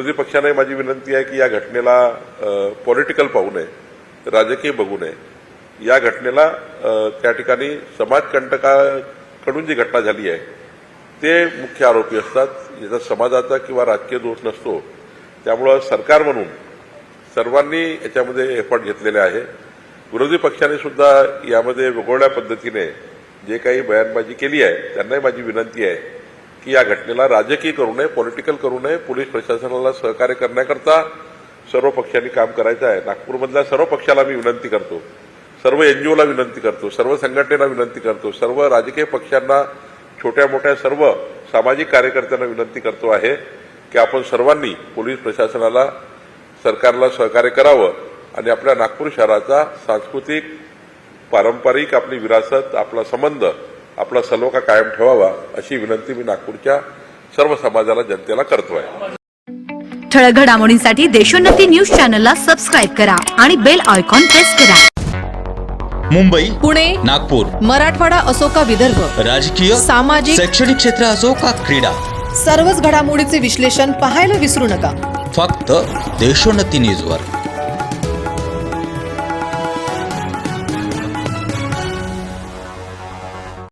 विरोधी पक्षाने माझी विनंती आहे की या घटनेला पॉलिटिकल पाहू नये, राजकीय बघू नये. या घटनेला त्या ठिकाणी समाजकंटकाकडून जी घटना झाली आहे ते मुख्य आरोपी असतात. याचा समाजाचा किंवा राजकीय दोष नसतो. त्यामुळं सरकार म्हणून सर्वांनी याच्यामध्ये एफर्ट घेतलेले आहे. विरोधी पक्षाने सुद्धा यामध्ये वेगवेगळ्या पद्धतीने जे काही बयानबाजी केली आहे त्यांनाही माझी विनंती आहे की या घटनेला राजकीय करू नये, पॉलिटिकल करू नये. पोलीस प्रशासनाला सहकार्य करण्याकरता सर्व पक्षांनी काम करायचं आहे. नागपूरमधल्या सर्व पक्षाला मी विनंती करतो, सर्व एनजीओला विनंती करतो, सर्व संघटनेला विनंती करतो, सर्व राजकीय पक्षांना, छोट्या मोठ्या सर्व सामाजिक कार्यकर्त्यांना विनंती करतो आहे की आपण सर्वांनी पोलीस प्रशासनाला, सरकारला सहकार्य करावं आणि आपल्या नागपूर शहराचा सांस्कृतिक, पारंपरिक आपली विरासत, आपला संबंध, आपला सलोखा कायम ठेवावा अशी विनंती मी नागपूरच्या सर्व समाजाला, जनतेला करतो आहे. ठळक घडामोडींसाठी देशोन्नती न्यूज चॅनलला सबस्क्राईब करा आणि बेल आयकॉन प्रेस करा. मुंबई, पुणे, नागपूर, मराठवाडा असो का विदर्भ, राजकीय, सामाजिक, शैक्षणिक क्षेत्र असो का क्रीडा, सर्वच घडामोडीचे विश्लेषण पाहायला विसरू नका. फक्त देशोन्नती न्यूजवर.